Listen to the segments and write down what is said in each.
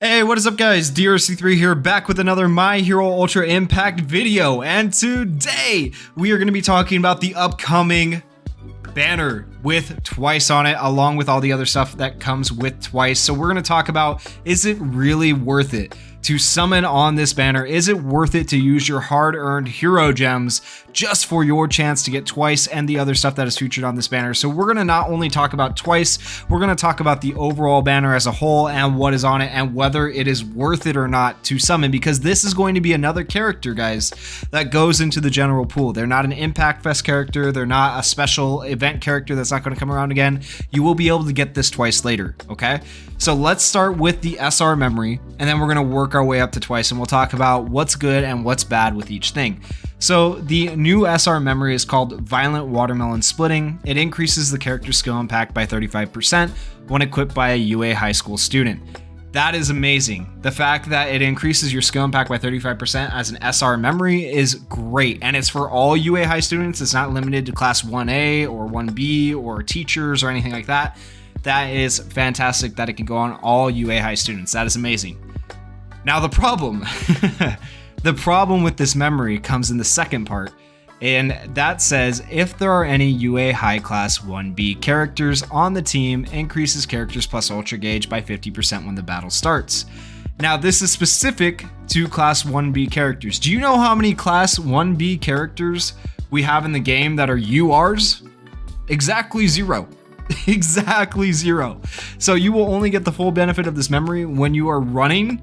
Hey, what is up guys? DRC3 here, back with another My Hero Ultra Impact video, and today we are going to be talking about the upcoming banner with Twice on it, along with all the other stuff that comes with Twice. So we're going to talk about, is it really worth it to summon on this banner? Is it worth it to use your hard-earned hero gems just for your chance to get Twice and the other stuff that is featured on this banner? So we're going to not only talk about Twice, we're going to talk about the overall banner as a whole and what is on it and whether it is worth it or not to summon, because this is going to be another character, guys, that goes into the general pool. They're not an Impact Fest character. They're not a special event character that's not going to come around again. You will be able to get this Twice later, okay? So let's start with the SR memory, and then we're going to work our way up to Twice, and we'll talk about what's good and what's bad with each thing. So the new SR memory is called Violent Watermelon Splitting. It increases the character skill impact by 35% when equipped by a UA high school student. That is amazing. The fact that it increases your skill impact by 35% as an SR memory is great, and it's for all UA high students. It's not limited to class 1A or 1B or teachers or anything like that. That is fantastic that it can go on all UA high students. That is amazing. Now the problem, the problem with this memory comes in the second part, and that says if there are any UA high class 1B characters on the team, increases characters plus ultra gauge by 50% when the battle starts. Now this is specific to class 1B characters. Do you know how many class 1B characters we have in the game that are URs? Exactly zero. Exactly zero. So you will only get the full benefit of this memory when you are running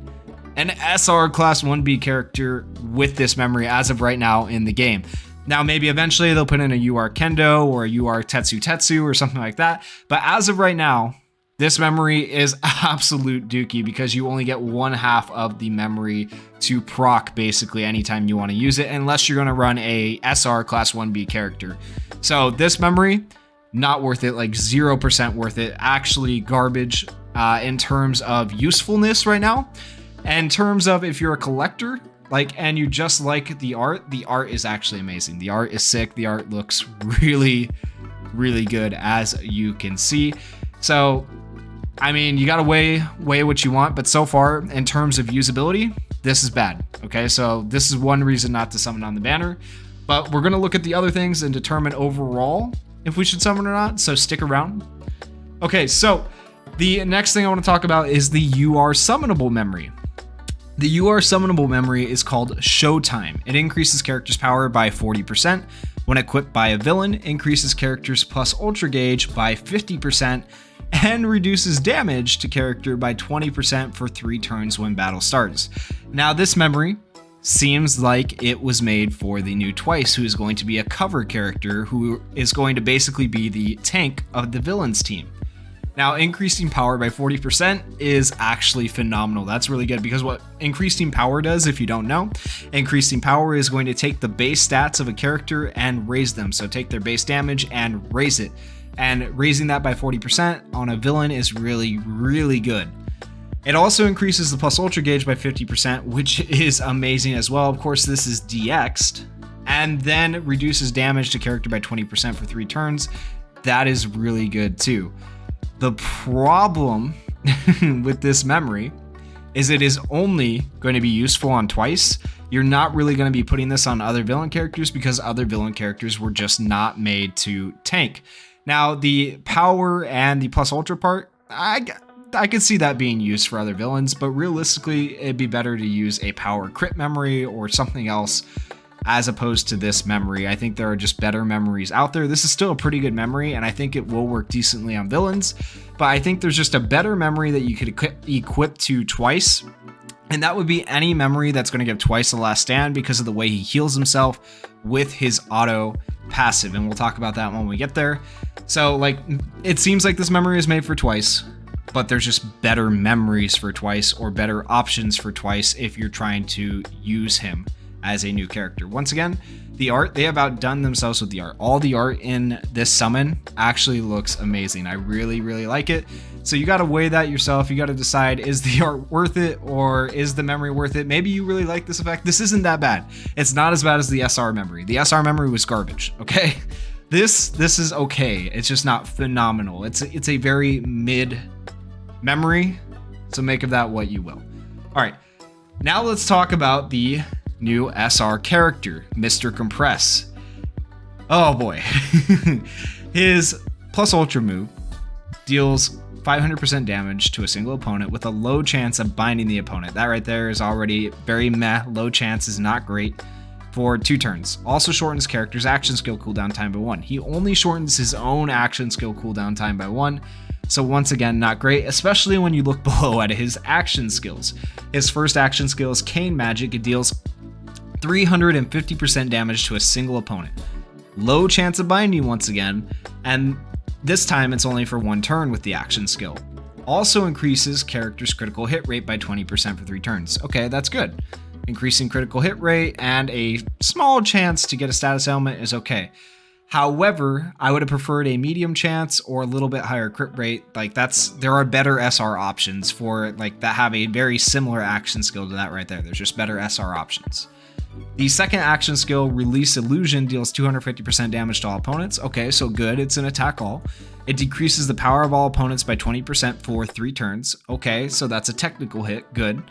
an SR class 1B character with this memory as of right now in the game. Now maybe eventually they'll put in a UR Kendo or a UR Tetsu Tetsu or something like that, but as of right now this memory is absolute dookie because you only get one half of the memory to proc basically anytime you want to use it, unless you're going to run a SR class 1B character. So this memory, not worth it, like 0% worth it. Actually garbage in terms of usefulness right now. And in terms of if you're a collector, and you just like the art is actually amazing. The art is sick. The art looks really, really good, as you can see. So, I mean, you gotta weigh what you want, but so far in terms of usability, this is bad. Okay, so this is one reason not to summon on the banner, but we're gonna look at the other things and determine overall if we should summon or not, so stick around. Okay, so the next thing I want to talk about is the UR summonable memory. The UR summonable memory is called Showtime. It increases characters' power by 40% when equipped by a villain, increases characters plus ultra gauge by 50%, and reduces damage to character by 20% for 3 turns when battle starts. Now this memory seems like it was made for the new Twice, who is going to be a cover character who is going to basically be the tank of the villains team. Now, increasing power by 40% is actually phenomenal. That's really good, because what increasing power does, if you don't know, increasing power is going to take the base stats of a character and raise them. So take their base damage and raise it. And raising that by 40% on a villain is really, really good. It also increases the plus ultra gauge by 50%, which is amazing as well. Of course, this is DX'd, and then reduces damage to character by 20% for 3 turns. That is really good too. The problem with this memory is it is only going to be useful on Twice. You're not really going to be putting this on other villain characters because other villain characters were just not made to tank. Now, the power and the plus ultra part, I could see that being used for other villains, but realistically, it'd be better to use a power crit memory or something else as opposed to this memory. I think there are just better memories out there. This is still a pretty good memory, and I think it will work decently on villains, but I think there's just a better memory that you could equip to Twice, and that would be any memory that's going to give Twice the last stand because of the way he heals himself with his auto passive, and we'll talk about that when we get there. So, it seems like this memory is made for Twice, but there's just better memories for Twice or better options for Twice if you're trying to use him as a new character. Once again, the art, they have outdone themselves with the art. All the art in this summon actually looks amazing. I really, really like it. So you got to weigh that yourself. You got to decide, is the art worth it or is the memory worth it? Maybe you really like this effect. This isn't that bad. It's not as bad as the SR memory. The SR memory was garbage, okay? This is okay. It's just not phenomenal. It's a very mid memory So make of that what you will. All right, now let's talk about the new SR character, Mr. Compress. Oh boy. His plus ultra move deals 500% damage to a single opponent with a low chance of binding the opponent. That right there is already very meh. Low chance is not great for 2 turns. Also shortens character's action skill cooldown time by 1. He only shortens his own action skill cooldown time by 1. So once again, not great, especially when you look below at his action skills. His first action skill is Cane Magic. It deals 350% damage to a single opponent. Low chance of binding once again, and this time it's only for 1 turn with the action skill. Also increases character's critical hit rate by 20% for 3 turns. Okay, that's good. Increasing critical hit rate and a small chance to get a status ailment is okay. However, I would have preferred a medium chance or a little bit higher crit rate. Like there are better SR options for like that have a very similar action skill to that right there. There's just better SR options. The second action skill, Release Illusion, deals 250% damage to all opponents. Okay, so good. It's an attack all. It decreases the power of all opponents by 20% for 3 turns. Okay, so that's a technical hit. Good.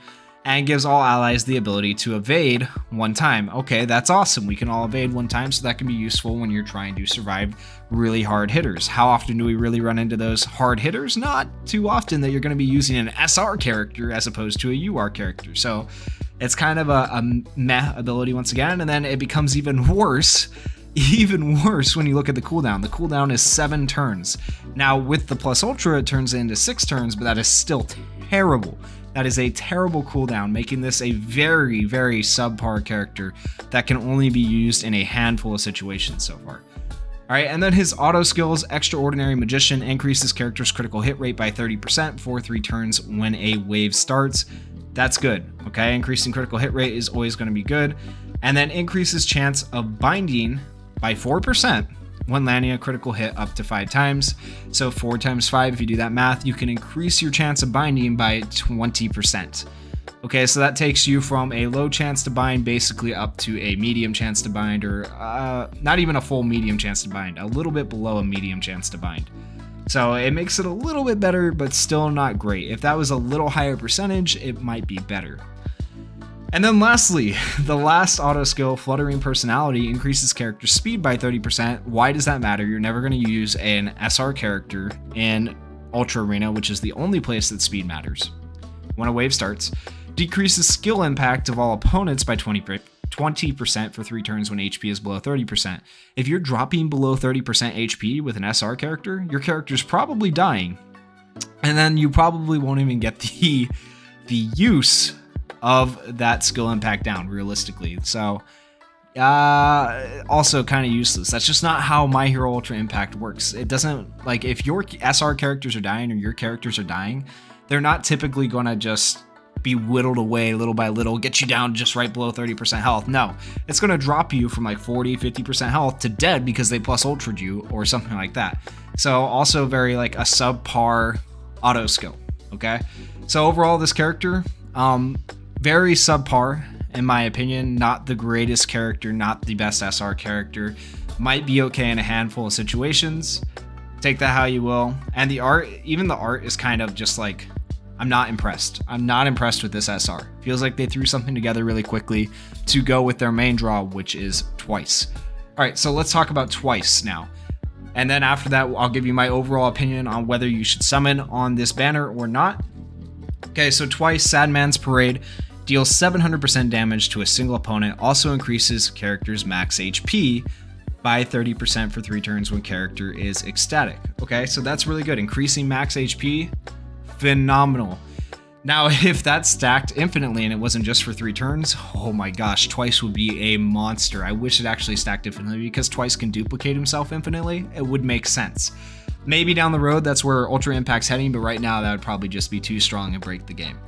And gives all allies the ability to evade 1 time. Okay, that's awesome. We can all evade 1 time, so that can be useful when you're trying to survive really hard hitters. How often do we really run into those hard hitters? Not too often that you're going to be using an SR character as opposed to a UR character. So it's kind of a meh ability once again, and then it becomes even worse when you look at the cooldown. The cooldown is 7 turns. Now with the plus ultra, it turns into 6 turns, but that is still terrible. That is a terrible cooldown, making this a very, very subpar character that can only be used in a handful of situations so far. Alright, and then his auto skills, Extraordinary Magician, increases character's critical hit rate by 30% for 3 turns when a wave starts. That's good, okay? Increasing critical hit rate is always going to be good. And then increases chance of binding by 4% when landing a critical hit up to 5 times. So 4 times 5, if you do that math, you can increase your chance of binding by 20%. Okay, so that takes you from a low chance to bind basically up to a medium chance to bind, or not even a full medium chance to bind, a little bit below a medium chance to bind. So it makes it a little bit better, but still not great. If that was a little higher percentage, it might be better. And then lastly, the last auto skill, Fluttering Personality, increases character speed by 30%. Why does that matter? You're never going to use an SR character in Ultra Arena, which is the only place that speed matters. When a wave starts, decreases skill impact of all opponents by 20% for 3 turns when HP is below 30%. If you're dropping below 30% HP with an SR character, your character's probably dying. And then you probably won't even get the use of that skill impact down, realistically. So, also kind of useless. That's just not how My Hero Ultra Impact works. It doesn't, like, if your SR characters are dying or your characters are dying, they're not typically going to just be whittled away little by little, get you down just right below 30% health. No, it's going to drop you from like 40-50% health to dead because they plus ultra'd you or something like that. So also very like a subpar auto skill. Okay, so overall this character, very subpar in my opinion. Not the greatest character, not the best SR character. Might be okay in a handful of situations. Take that how you will. And the art, even the art is kind of just like, I'm not impressed. I'm not impressed with this SR. Feels like they threw something together really quickly to go with their main draw, which is Twice. All right, so let's talk about Twice now. And then after that, I'll give you my overall opinion on whether you should summon on this banner or not. Okay, so Twice, Sad Man's Parade, deals 700% damage to a single opponent, also increases character's max HP by 30% for 3 turns when character is ecstatic. Okay, so that's really good. Increasing max HP, phenomenal. Now, if that's stacked infinitely and it wasn't just for 3 turns, oh my gosh, Twice would be a monster. I wish it actually stacked infinitely because Twice can duplicate himself infinitely. It would make sense. Maybe down the road, that's where Ultra Impact's heading, but right now that would probably just be too strong and break the game.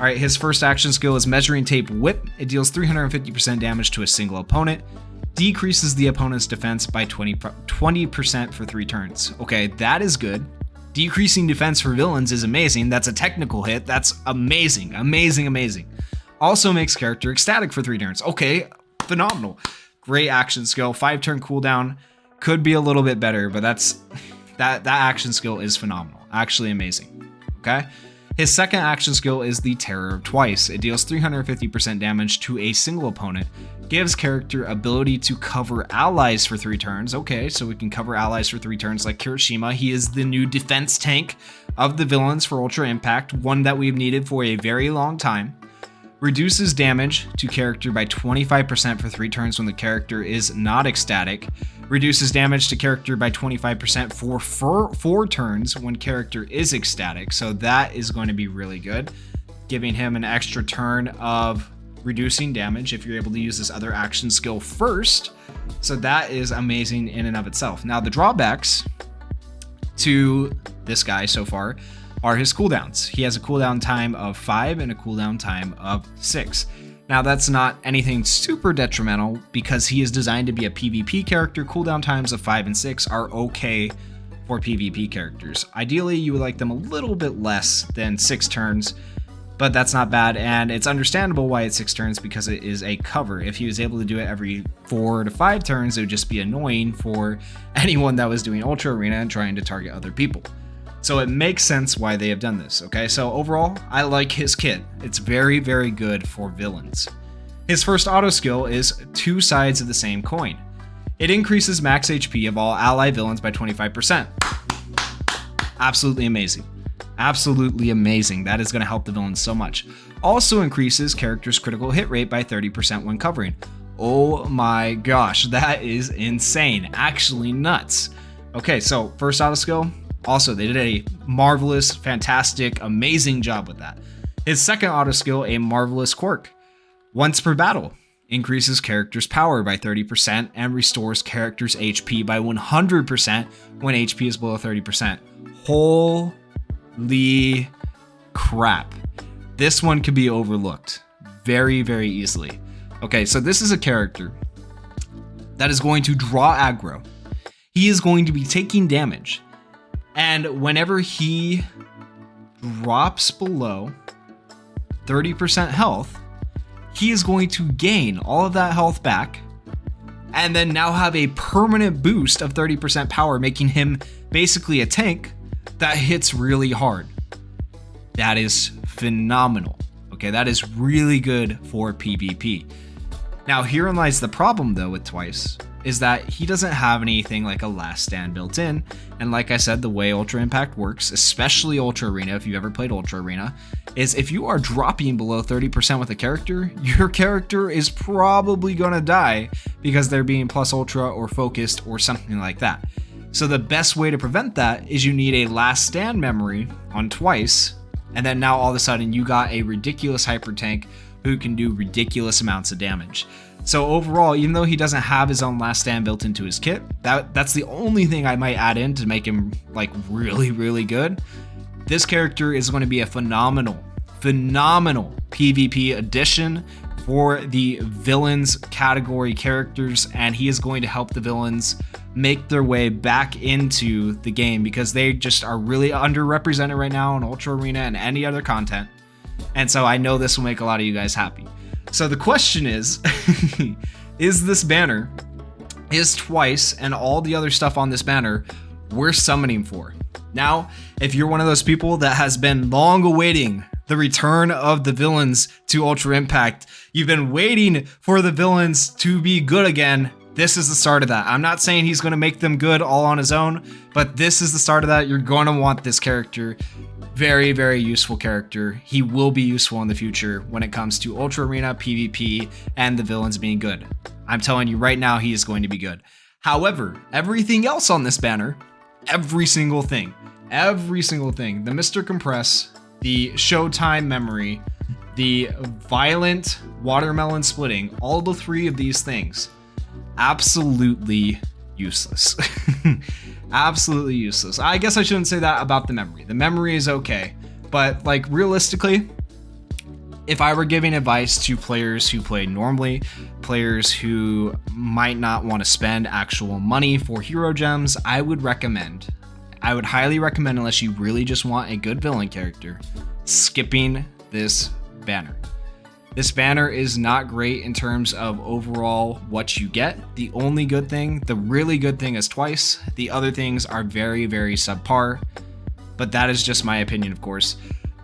All right, his first action skill is Measuring Tape Whip. It deals 350% damage to a single opponent, decreases the opponent's defense by 20% for 3 turns. Okay, that is good. Decreasing defense for villains is amazing. That's a technical hit. That's amazing, amazing, amazing. Also makes character ecstatic for 3 turns. Okay, phenomenal. Great action skill. 5-turn cooldown. Could be a little bit better, but that action skill is phenomenal. Actually amazing. Okay. His second action skill is the Terror of Twice. It deals 350% damage to a single opponent, gives character ability to cover allies for 3 turns. Okay, so we can cover allies for 3 turns like Kirishima. He is the new defense tank of the villains for Ultra Impact, one that we've needed for a very long time. Reduces damage to character by 25% for 3 turns when the character is not ecstatic. Reduces damage to character by 25% for 4 turns when character is ecstatic. So that is going to be really good, giving him an extra turn of reducing damage if you're able to use this other action skill first. So that is amazing in and of itself. Now the drawbacks to this guy so far are his cooldowns. He has a cooldown time of 5 and a cooldown time of 6. Now that's not anything super detrimental because he is designed to be a PvP character. Cooldown times of 5 and 6 are okay for PvP characters. Ideally, you would like them a little bit less than 6 turns, but that's not bad, and it's understandable why it's 6 turns because it is a cover. If he was able to do it every 4 to 5 turns, it would just be annoying for anyone that was doing Ultra Arena and trying to target other people. So it makes sense why they have done this, okay? So overall, I like his kit. It's very, very good for villains. His first auto skill is 2 sides of the same coin. It increases max HP of all ally villains by 25%. Absolutely amazing. Absolutely amazing. That is going to help the villains so much. Also increases character's critical hit rate by 30% when covering. Oh my gosh, that is insane. Actually nuts. Okay, so first auto skill. Also, they did a marvelous, fantastic, amazing job with that. His second auto skill, a marvelous quirk. Once per battle, increases character's power by 30% and restores character's HP by 100% when HP is below 30%. Holy crap. This one could be overlooked very, very easily. Okay, so this is a character that is going to draw aggro. He is going to be taking damage. And whenever he drops below 30% health, he is going to gain all of that health back and then now have a permanent boost of 30% power, making him basically a tank that hits really hard. That is phenomenal. Okay, that is really good for PvP. Now, herein lies the problem though with Twice, is that he doesn't have anything like a last stand built in. And like I said, the way Ultra Impact works, especially Ultra Arena, if you've ever played Ultra Arena, is if you are dropping below 30% with a character, your character is probably gonna die because they're being plus ultra or focused or something like that. So the best way to prevent that is you need a last stand memory on Twice, and then now all of a sudden you got a ridiculous hyper tank who can do ridiculous amounts of damage. So overall, even though he doesn't have his own last stand built into his kit, that's the only thing I might add in to make him like really, really good. This character is going to be a phenomenal PvP addition for the villains category characters, and he is going to help the villains make their way back into the game because they just are really underrepresented right now in Ultra Arena and any other content. And so I know this will make a lot of you guys happy. So the question is this banner, is Twice and all the other stuff on this banner worth summoning for? Now, if you're one of those people that has been long awaiting the return of the villains to Ultra Impact, you've been waiting for the villains to be good again, this is the start of that. I'm not saying he's going to make them good all on his own, but this is the start of that. You're going to want this character. Very, very useful character. He will be useful in the future when it comes to Ultra Arena, PvP, and the villains being good. I'm telling you right now, he is going to be good. However, everything else on this banner, every single thing, the Mr. Compress, the Showtime memory, the violent watermelon splitting, all the 3 of these things, absolutely useless. Absolutely useless. I guess I shouldn't say that about the memory. The memory is okay, but like realistically, if I were giving advice to players who play normally, players who might not want to spend actual money for hero gems, I would highly recommend, unless you really just want a good villain character, skipping this banner. This banner is not great in terms of overall what you get. The only good thing, the really good thing is Twice. The other things are very, very subpar, but that is just my opinion, of course.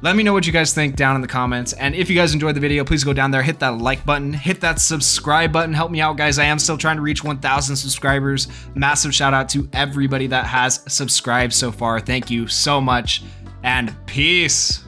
Let me know what you guys think down in the comments. And if you guys enjoyed the video, please go down there, hit that like button, hit that subscribe button. Help me out, guys. I am still trying to reach 1,000 subscribers. Massive shout out to everybody that has subscribed so far. Thank you so much, and peace.